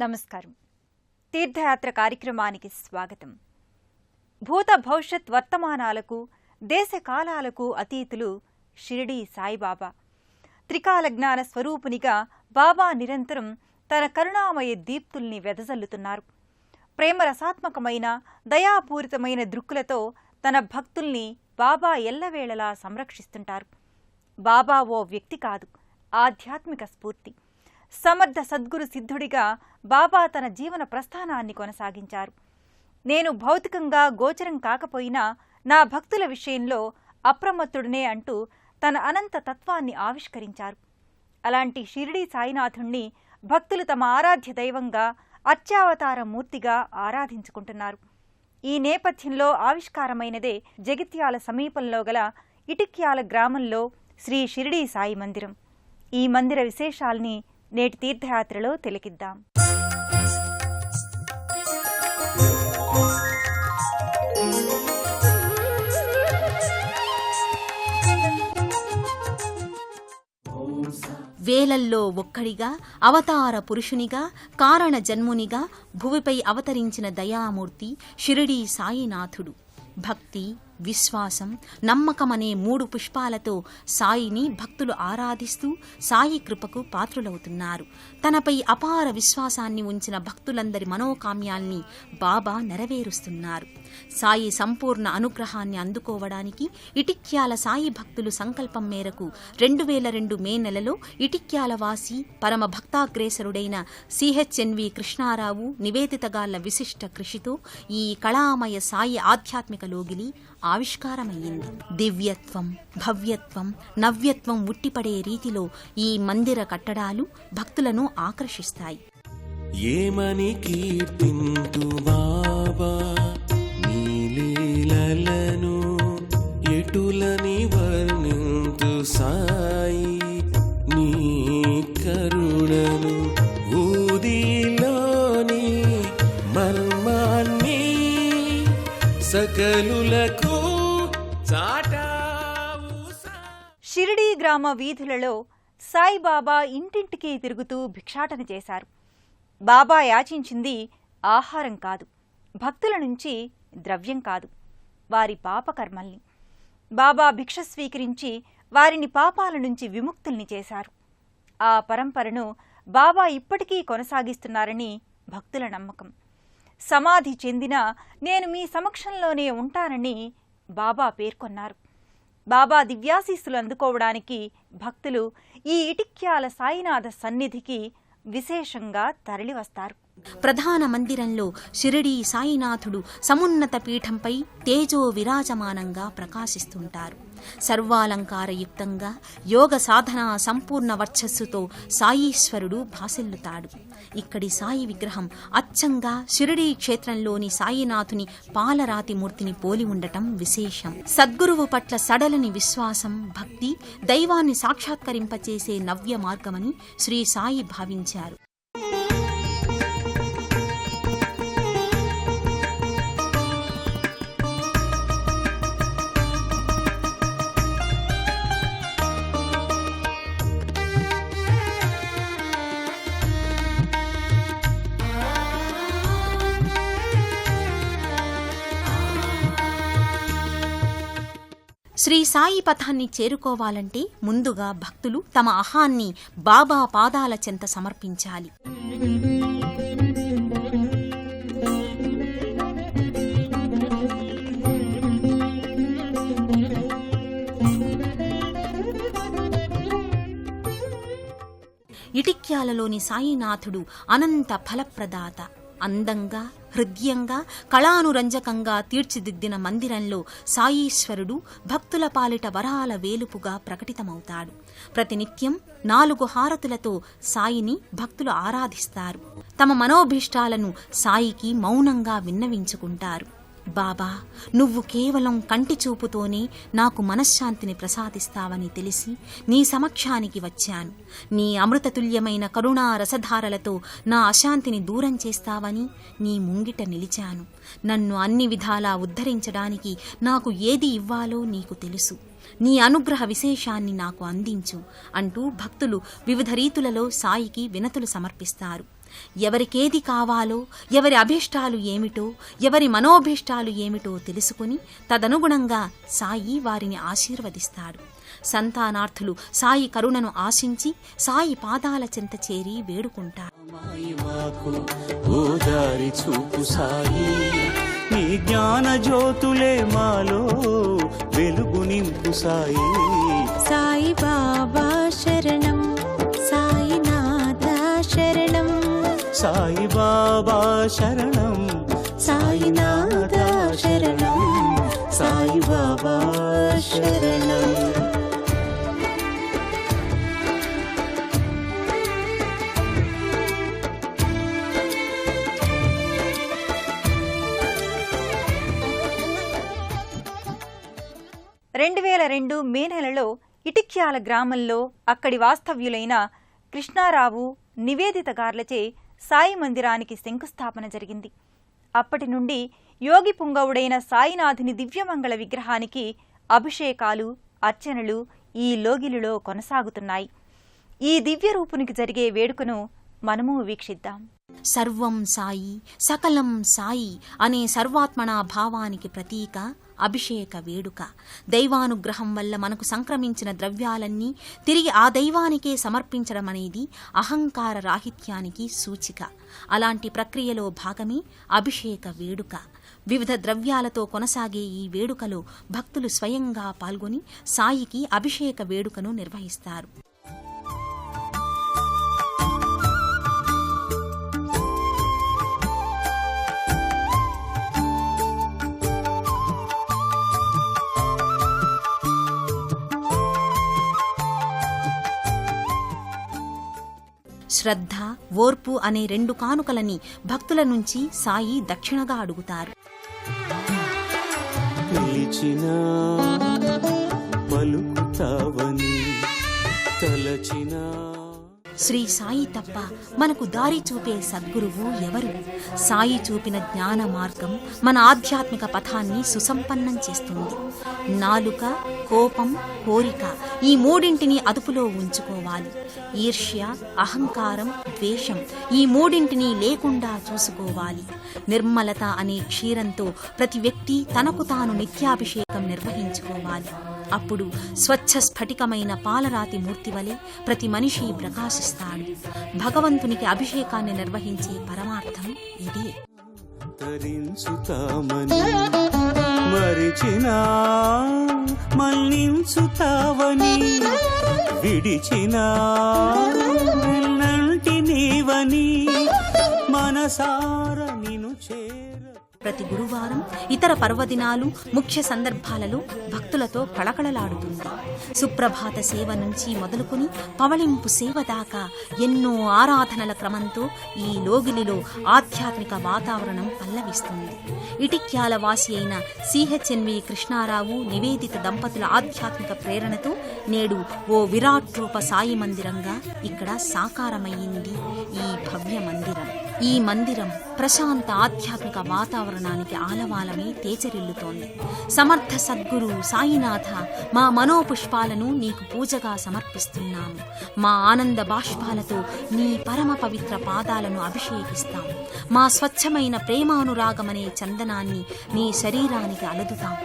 నమస్కారం. తీర్థయాత్ర కార్యక్రమానికి స్వాగతం. భూత భవిష్యత్ వర్తమానాలకు దేశ కాలాలకు అతీతులు షిరిడీ సాయిబాబా. త్రికాల జ్ఞాన స్వరూపునిగా బాబా నిరంతరం తన కరుణామయ దీప్తుల్ని వెదజల్లుతున్నారు. ప్రేమరసాత్మకమైన దయాపూరితమైన దృక్కులతో తన భక్తుల్ని బాబా ఎల్లవేళలా సంరక్షిస్తుంటారు. బాబా ఓ వ్యక్తి కాదు, ఆధ్యాత్మిక స్ఫూర్తి. సమర్థ సద్గురు సిద్ధుడిగా బాబా తన జీవన ప్రస్థానాన్ని కొనసాగించారు. నేను భౌతికంగా గోచరం కాకపోయినా నా భక్తుల విషయంలో అప్రమత్తుడినే అంటూ తన అనంత తత్వాన్ని ఆవిష్కరించారు. అలాంటి షిరిడీ సాయినాథుణ్ణి భక్తులు తమ ఆరాధ్య దైవంగా, అత్యావతార మూర్తిగా ఆరాధించుకుంటున్నారు. ఈ నేపథ్యంలో ఆవిష్కారమైనదే జగిత్యాల సమీపంలో గల ఇటిక్యాల గ్రామంలో శ్రీ షిరిడీ సాయి మందిరం. ఈ మందిర విశేషాల్ని నేటి తీర్థయాత్రలో తిలకిద్దాం. వేలల్లో ఒక్కడిగా, అవతార పురుషునిగా, కారణ జన్మునిగా భువిపై అవతరించిన దయామూర్తి షిరిడీ సాయినాథుడు. భక్తి, విశ్వాసం, నమ్మకమనే 3 పుష్పాలతో సాయిని భక్తులు ఆరాధిస్తూ సాయి కృపకు పాత్రులవుతున్నారు. తనపై అపార విశ్వాసాన్ని ఉంచిన భక్తులందరి మనోకామ్యాల్ని బాబా నెరవేరుస్తున్నారు. సాయి సంపూర్ణ అనుగ్రహాన్ని అందుకోవడానికి ఇటిక్యాల సాయి భక్తులు సంకల్పం మేరకు 2002 మే నెలలో ఇటిక్యాల వాసి పరమ భక్తాగ్రేసరుడైన సిహెచ్ఎన్వి కృష్ణారావు నివేదితగాళ్ల విశిష్ట కృషితో ఈ కళామయ సాయి ఆధ్యాత్మిక లోగిలి ఆవిష్కారమయ్యింది. దివ్యత్వం, భవ్యత్వం, నవ్యత్వం ఉట్టిపడే రీతిలో ఈ మందిర కట్టడాలు భక్తులను ఆకర్షిస్తాయి. ఏమని కీర్తింతు బాబా నీ లీలలను, ఎటులని వర్ణింతు సాయి నీ కరుణను, ఊదిలోని మర్మాన్ని సకలులకు చాటావు. షిరిడీ గ్రామ వీధులలో సాయిబాబా ఇంటింటికి తిరుగుతూ భిక్షాటన చేశారు. బాబా యాచించింది ఆహారం కాదు, భక్తుల నుంచి ద్రవ్యం కాదు, వారి పాపకర్మల్ని. బాబా భిక్ష స్వీకరించి వారిని పాపాల నుంచి విముక్తుల్ని చేశారు. ఆ పరంపరను బాబా ఇప్పటికీ కొనసాగిస్తున్నారని భక్తుల నమ్మకం. సమాధి చెందినా నేను మీ సమక్షంలోనే ఉంటానని బాబా పేర్కొన్నారు. బాబా దివ్యాశీస్సులు అందుకోవడానికి భక్తులు ఈ ఇటిక్యాల సాయినాథ సన్నిధికి విశేషంగా తరలివస్తారు. ప్రధాన మందిరంలో షిరిడీ సాయినాథుడు సమున్నత పీఠంపై తేజో విరాజమానంగా ప్రకాశిస్తుంటారు. సర్వాలంకారయుక్తంగా యోగ సాధనా సంపూర్ణ వర్చస్సుతో సాయీశ్వరుడు భాసిల్లుతాడు. ఇక్కడి సాయి విగ్రహం అచ్చంగా షిరిడీ క్షేత్రంలోని సాయినాథుని పాలరాతి మూర్తిని పోలి ఉండటం విశేషం. సద్గురువు పట్ల సడలని విశ్వాసం, భక్తి దైవాన్ని సాక్షాత్కరింపచేసే నవ్య మార్గమని శ్రీ సాయి భావించారు. శ్రీ సాయి పథాన్ని చేరుకోవాలంటే ముందుగా భక్తులు తమ అహాన్ని బాబా పాదాల చెంత సమర్పించాలి. ఇటిక్యాలలోని సాయినాథుడు అనంత ఫలప్రదాత. అందంగా, హృద్యంగా, కళానురంజకంగా తీర్చిదిద్దిన మందిరంలో సాయీశ్వరుడు భక్తుల పాలిట వరాల వేలుపుగా ప్రకటితమవుతాడు. ప్రతినిత్యం 4 హారతులతో సాయిని భక్తులు ఆరాధిస్తారు. తమ మనోభీష్టాలను సాయికి మౌనంగా విన్నవించుకుంటారు. బాబా, నువ్వు కేవలం కంటి చూపుతోనే నాకు మనశ్శాంతిని ప్రసాదిస్తావని తెలిసి నీ సమక్షానికి వచ్చాను. నీ అమృతతుల్యమైన కరుణా రసధారలతో నా అశాంతిని దూరం చేస్తావని నీ ముంగిట నిలిచాను. నన్ను అన్ని విధాలా ఉద్ధరించడానికి నాకు ఏది ఇవ్వాలో నీకు తెలుసు. నీ అనుగ్రహ విశేషాన్ని నాకు అందించు అంటూ భక్తులు వివిధ రీతులలో సాయికి వినతులు సమర్పిస్తారు. ఎవరికేది కావాలో, ఎవరి అభీష్టాలు ఏమిటో, ఎవరి మనోభీష్టాలు ఏమిటో తెలుసుకుని తదనుగుణంగా సాయి వారిని ఆశీర్వదిస్తాడు. సంతానార్థులు సాయి కరుణను ఆశించి సాయి పాదాల చెంత చేరి వేడుకుంటారు. నీ జ్ఞాన జ్యోతులే మాలో వెలుగు నింపు సాయి. సాయి బాబా శరణం, సాయినాథ శరణం, సాయి బాబా శరణం, సాయినాథ శరణం, సాయి బాబా శరణం. మే నెలలో ఇటిక్యాల గ్రామంలో అక్కడి వాస్తవ్యులైన కృష్ణారావు, నివేదిత గార్లచే సాయి మందిరానికి శంకుస్థాపన జరిగింది. అప్పటి నుండి యోగి పుంగవుడైన సాయినాథుని దివ్యమంగళ విగ్రహానికి అభిషేకాలు, అర్చనలు ఈ లోగిలిలో కొనసాగుతున్నాయి. ఈ దివ్య రూపునికి జరిగే వేడుకను మనము వీక్షిద్దాం. సర్వం సాయి, సకలం సాయి అనే సర్వాత్మనా భావానికి ప్రతీక అభిషేక వేడుక. దైవానుగ్రహం వల్ల మనకు సంక్రమించిన ద్రవ్యాలన్నీ తిరిగి ఆ దైవానికే సమర్పించడం అనేది అహంకార రాహిత్యానికి సూచిక. అలాంటి ప్రక్రియలో భాగమే అభిషేక వేడుక. వివిధ ద్రవ్యాలతో కొనసాగే ఈ వేడుకలో భక్తులు స్వయంగా పాల్గొని సాయికి అభిషేక వేడుకను నిర్వహిస్తారు. శ్రద్ధ, ఓర్పు అనే 2 కానుకలని భక్తుల నుంచి సాయి దక్షిణగా అడుగుతారు. పిలిచినా పలుకుతావని తలచినా. శ్రీ సాయి తప్ప మనకు దారి చూపే సద్గురువు ఎవరు? సాయి చూపిన జ్ఞాన మార్గం మన ఆధ్యాత్మిక పథాన్ని సుసంపన్నం చేస్తుంది. నాలుక, కోపం, కోరిక ఈ 3 అదుపులో ఉంచుకోవాలి. ఈర్ష్య, అహంకారం, ద్వేషం ఈ 3 లేకుండా చూసుకోవాలి. నిర్మలత అనే క్షీరంతో ప్రతి వ్యక్తి తనకు తాను నిత్యాభిషేకం నిర్వహించుకోవాలి. అప్పుడు స్వచ్ఛ స్ఫటికమైన పాలరాతి మూర్తి వలె ప్రతి మనిషి ప్రకాశిస్తాడు. భగవంతునికి అభిషేకాన్ని నిర్వహించే పరమార్థం ఇదే. తరించుతామని మరిచినా మన్నించుతావని, విడిచినా నంటి నీవని, మనసార నిను చేర. ప్రతి గురువారం, ఇతర పర్వదినాలు, ముఖ్య సందర్భాలలో భక్తులతో కళకళలాడుతుంది. సుప్రభాత సేవ నుంచి మొదలుకొని పవళింపు సేవ దాకా ఎన్నో ఆరాధనల క్రమంతో ఈ లోగిలిలో ఆధ్యాత్మిక వాతావరణం పల్లవిస్తుంది. ఇటిక్యాల వాసి అయిన సిహెచ్ఎన్వి కృష్ణారావు, నివేదిత దంపతుల ఆధ్యాత్మిక ప్రేరణతో నేడు ఓ విరాట్ రూప సాయి మందిరంగా ఇక్కడ సాకారమయ్యింది ఈ భవ్య మందిరం. ఈ మందిరం ప్రశాంత ఆధ్యాత్మిక వాతావరణానికి ఆలవాలమే తేజరిల్లుతోంది. సమర్థ సద్గురు సాయినాథ, మా మనోపుష్పాలను నీకు పూజగా సమర్పిస్తున్నాము. మా ఆనంద బాష్పాలతో నీ పరమ పవిత్ర పాదాలను అభిషేకిస్తాం. మా స్వచ్ఛమైన ప్రేమానురాగమనే చందనాన్ని నీ శరీరానికి అలదుతాం.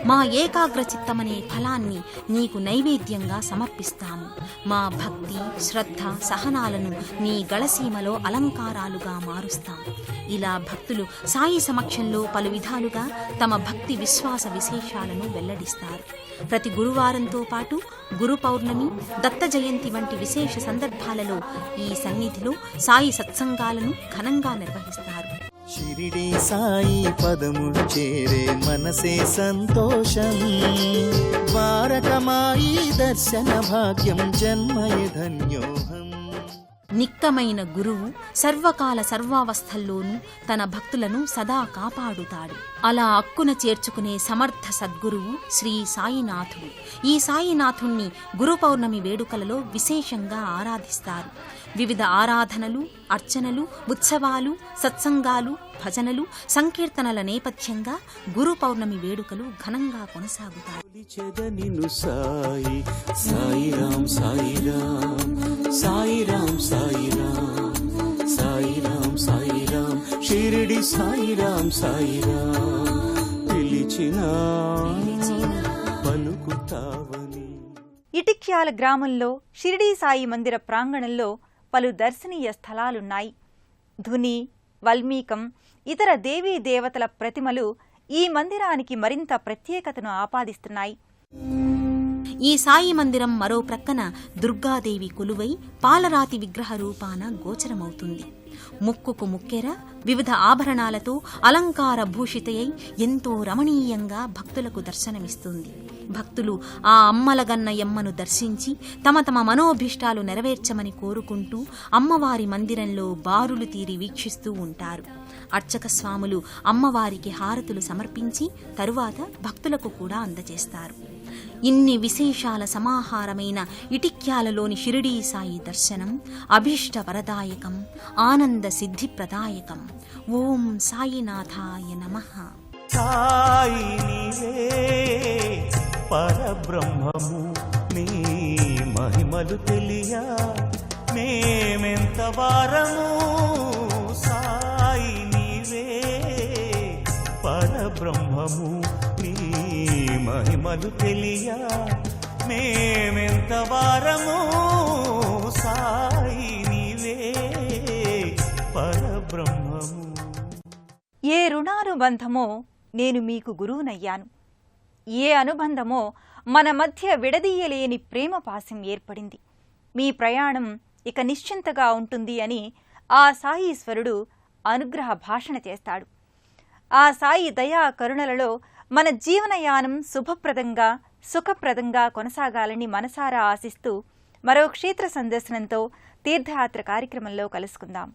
మా ఏకాగ్ర చిత్తమనే ఫలాన్ని నీకు నైవేద్యంగా సమర్పిస్తాము. మా భక్తి, శ్రద్ధ, సహనాలను నీ గళసీమలో అలంకారాలుగా మారుస్తాం. ఇలా భక్తులు సాయి సమక్షంలో పలు విధాలుగా తమ భక్తి విశ్వాస విశేషాలను వెల్లడిస్తారు. ప్రతి గురువారంతో పాటు గురు పౌర్ణమి, దత్త జయంతి వంటి విశేష సందర్భాలలో ఈ సన్నిధిలో సాయి సత్సంగాలను ఘనంగా నిర్వహిస్తారు. షిరిడి సాయి పదములు చేరే మనసే సంతోషం. ద్వారకమాయి దర్శన భాగ్యం జన్మయ ధన్యోహం. నిక్కమైన గురువు సర్వకాల సర్వావస్థల్లోనూ తన భక్తులను సదా కాపాడుతాడు. అలా అక్కున చేర్చుకునే సమర్థ సద్గురువు శ్రీ సాయినాథుడు. ఈ సాయినాథుణ్ణి గురు పౌర్ణమి వేడుకలలో విశేషంగా ఆరాధిస్తారు. వివిధ ఆరాధనలు, అర్చనలు, ఉత్సవాలు, సత్సంగాలు, భజనలు, సంకీర్తనల నేపథ్యంగా గురు పౌర్ణమి వేడుకలు ఘనంగా కొనసాగుతాయి. సాయి సాయి రామ్ సాయి రామ్ సాయి రామ్ సాయి రామ్ సాయిరాం సాయిరాం షిరిడి సాయిరాం సాయిరాం పిలిచినా పలుకుతావని. ఇటిక్యాల గ్రామంలో షిరిడీ సాయి మందిర ప్రాంగణంలో పలు దర్శనీయ స్థలాలున్నాయి. ధుని, వల్మీకం, ఇతర దేవీ దేవతల ప్రతిమలు ఈ మందిరానికి మరింత ప్రత్యేకతను ఆపాదిస్తున్నాయి. ఈ సాయి మందిరం మరో ప్రక్కన దుర్గాదేవి కొలువై పాలరాతి విగ్రహ రూపాన గోచరమవుతుంది. ముక్కుకు ముక్కెర వివిధ ఆభరణాలతో అలంకార భూషితయై ఎంతో రమణీయంగా భక్తులకు దర్శనమిస్తుంది. భక్తులు ఆ అమ్మలగన్న యమ్మను దర్శించి తమ తమ మనోభీష్టాలు నెరవేర్చమని కోరుకుంటూ అమ్మవారి మందిరంలో బారులు తీరి వీక్షిస్తూ ఉంటారు. అర్చక స్వాములు అమ్మవారికి హారతులు సమర్పించి తరువాత భక్తులకు కూడా అందజేస్తారు. ఇన్ని విశేషాల సమాహారమైన ఇటిక్యాలలోని షిరిడీ సాయి దర్శనం అభీష్ట వరదాయకం, ఆనంద సిద్ధిప్రదాయకం. ఓం సాయినాథాయ నమః. సాయి నీవే పరబ్రహ్మము, నీ మహిమలు తెలియ మేమెంత వారము. సాయి నీవే పరబ్రహ్మము, నీ మహిమలు తెలియ మేమెంత వారము. సాయి నీవే పరబ్రహ్మము. ఏ రుణానుబంధమో నేను మీకు గురువునయ్యాను, ఏ అనుబంధమో మన మధ్య విడదీయలేని ప్రేమ పాశం ఏర్పడింది. మీ ప్రయాణం ఇక నిశ్చింతగా ఉంటుంది అని ఆ సాయీశ్వరుడు అనుగ్రహ భాషణ చేస్తాడు. ఆ సాయి దయా కరుణలలో మన జీవనయానం శుభప్రదంగా సుఖప్రదంగా కొనసాగాలని మనసారా ఆశిస్తూ మరో క్షేత్ర సందర్శనంతో తీర్థయాత్ర కార్యక్రమంలో కలుసుకుందాం.